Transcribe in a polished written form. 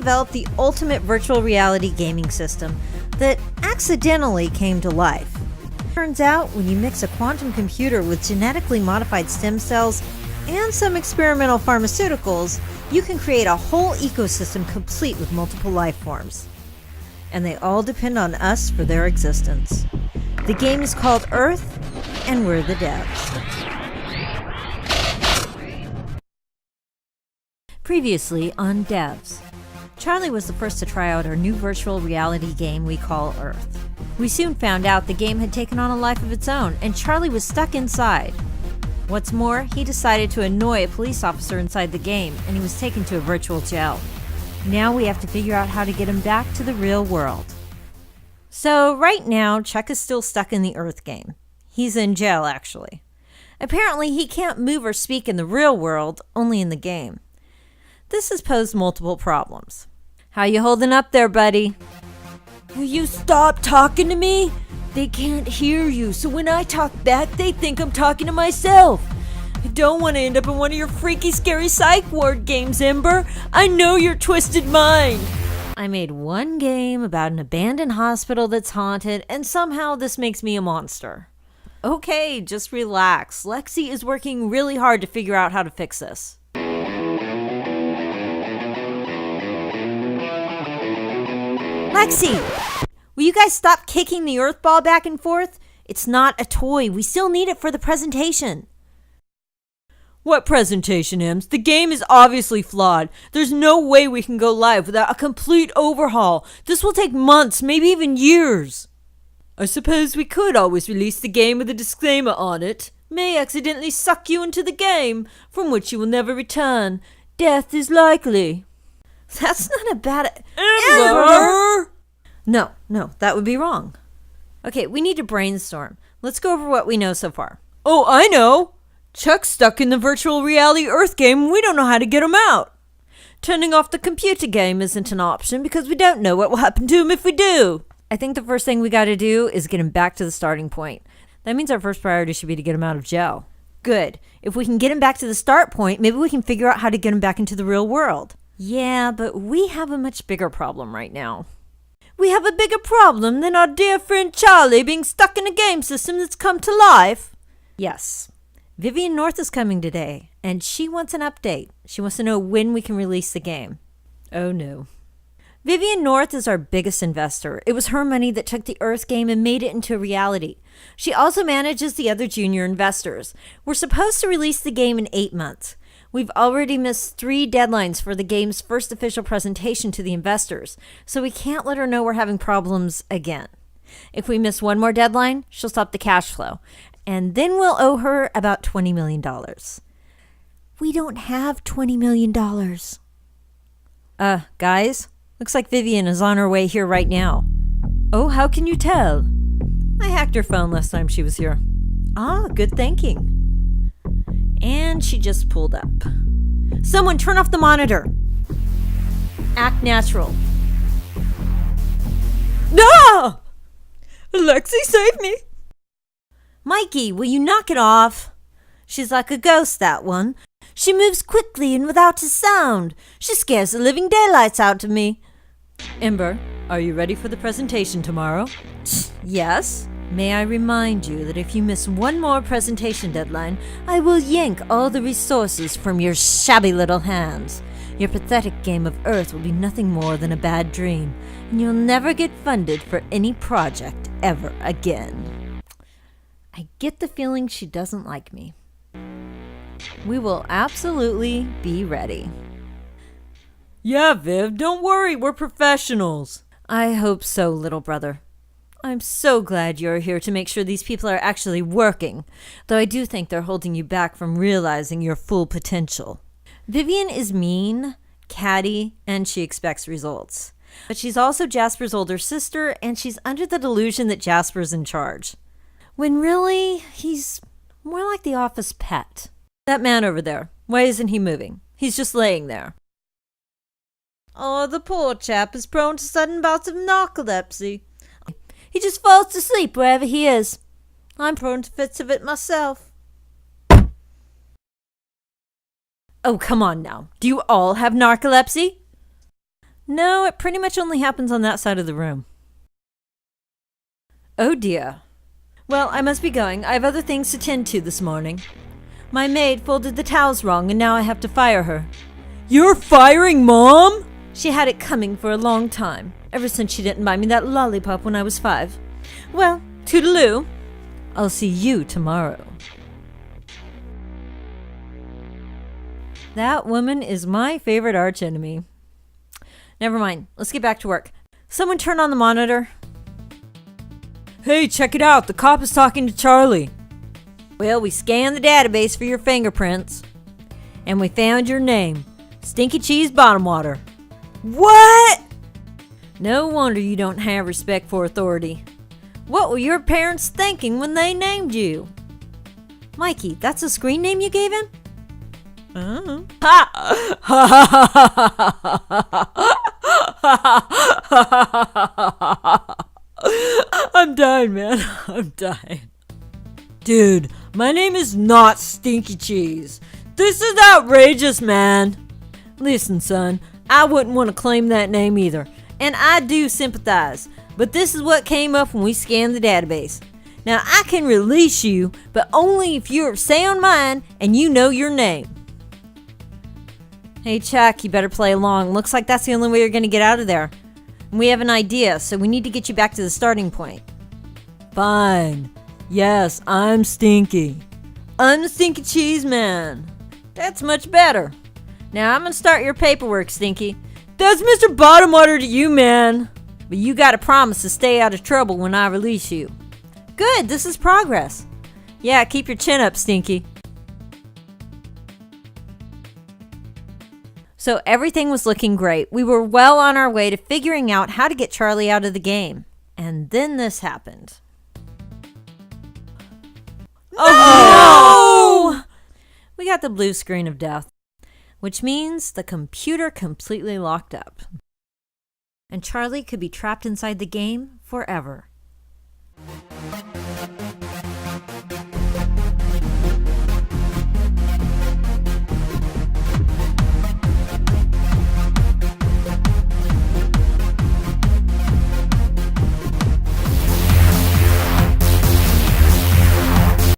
developed the ultimate virtual reality gaming system that accidentally came to life. Turns out, when you mix a quantum computer with genetically modified stem cells and some experimental pharmaceuticals, you can create a whole ecosystem complete with multiple life forms. And they all depend on us for their existence. The game is called Earth, and we're the devs. Previously on DEVS. Charlie was the first to try out our new virtual reality game we call Earth. We soon found out the game had taken on a life of its own, and Charlie was stuck inside. What's more, he decided to annoy a police officer inside the game, and he was taken to a virtual jail. Now we have to figure out how to get him back to the real world. So right now, Chuck is still stuck in the Earth game. He's in jail, actually. Apparently, he can't move or speak in the real world, only in the game. This has posed multiple problems. How you holding up there, buddy? Will you stop talking to me? They can't hear you, so when I talk back, they think I'm talking to myself. I don't want to end up in one of your freaky, scary psych ward games, Ember. I know your twisted mind. I made one game about an abandoned hospital that's haunted, and somehow this makes me a monster. Okay, just relax. Lexi is working really hard to figure out how to fix this. Lexi! Will you guys stop kicking the Earth ball back and forth? It's not a toy. We still need it for the presentation. What presentation, Ems? The game is obviously flawed. There's no way we can go live without a complete overhaul. This will take months, maybe even years. I suppose we could always release the game with a disclaimer on it. May accidentally suck you into the game, from which you will never return. Death is likely. That's not a bad... Ember! No, that would be wrong. Okay, we need to brainstorm. Let's go over what we know so far. Oh, I know! Chuck's stuck in the virtual reality Earth game and we don't know how to get him out. Turning off the computer game isn't an option because we don't know what will happen to him if we do. I think the first thing we gotta do is get him back to the starting point. That means our first priority should be to get him out of jail. Good. If we can get him back to the start point, maybe we can figure out how to get him back into the real world. Yeah, but we have a much bigger problem right now. We have a bigger problem than our dear friend Charlie being stuck in a game system that's come to life? Yes. Vivian North is coming today, and she wants an update. She wants to know when we can release the game. Oh no. Vivian North is our biggest investor. It was her money that took the Earth game and made it into a reality. She also manages the other junior investors. We're supposed to release the game in 8 months. We've already missed 3 deadlines for the game's first official presentation to the investors, so we can't let her know we're having problems again. If we miss one more deadline, she'll stop the cash flow, and then we'll owe her about $20 million. We don't have $20 million. Guys, looks like Vivian is on her way here right now. Oh, how can you tell? I hacked her phone last time she was here. Ah, good thinking. And she just pulled up. Someone turn off the monitor. Act natural. No! Alexi, save me! Mikey, will you knock it off? She's like a ghost, that one. She moves quickly and without a sound. She scares the living daylights out of me. Ember, are you ready for the presentation tomorrow? Yes. May I remind you that if you miss one more presentation deadline, I will yank all the resources from your shabby little hands. Your pathetic game of Earth will be nothing more than a bad dream, and you'll never get funded for any project ever again. I get the feeling she doesn't like me. We will absolutely be ready. Yeah, Viv, don't worry, we're professionals. I hope so, little brother. I'm so glad you're here to make sure these people are actually working, though I do think they're holding you back from realizing your full potential. Vivian is mean, catty, and she expects results. But she's also Jasper's older sister, and she's under the delusion that Jasper's in charge. When really, he's more like the office pet. That man over there, why isn't he moving? He's just laying there. Oh, the poor chap is prone to sudden bouts of narcolepsy. He just falls to sleep wherever he is. I'm prone to fits of it myself. Oh, come on now. Do you all have narcolepsy? No, it pretty much only happens on that side of the room. Oh dear. Well, I must be going. I have other things to tend to this morning. My maid folded the towels wrong and now I have to fire her. You're firing Mom? She had it coming for a long time, ever since she didn't buy me that lollipop when I was 5. Well, toodaloo. I'll see you tomorrow. That woman is my favorite archenemy. Never mind. Let's get back to work. Someone turn on the monitor. Hey, check it out. The cop is talking to Charlie. Well, we scanned the database for your fingerprints, and we found your name. Stinky Cheese Bottom Water. What? No wonder you don't have respect for authority. What were your parents thinking when they named you? Mikey, that's a screen name you gave him? Uh-huh. I'm dying, man. I'm dying. Dude, my name is not Stinky Cheese. This is outrageous, man. Listen, son, I wouldn't want to claim that name either, and I do sympathize, but this is what came up when we scanned the database. Now, I can release you, but only if you're of sound mind and you know your name. Hey, Chuck, you better play along. Looks like that's the only way you're going to get out of there. And we have an idea, so we need to get you back to the starting point. Fine. Yes, I'm Stinky. I'm the Stinky Cheese Man. That's much better. Now, I'm going to start your paperwork, Stinky. That's Mr. Bottomwater to you, man. But you got to promise to stay out of trouble when I release you. Good, this is progress. Yeah, keep your chin up, Stinky. So everything was looking great. We were well on our way to figuring out how to get Charlie out of the game. And then this happened. Oh no! We got the blue screen of death, which means the computer completely locked up. And Charlie could be trapped inside the game forever.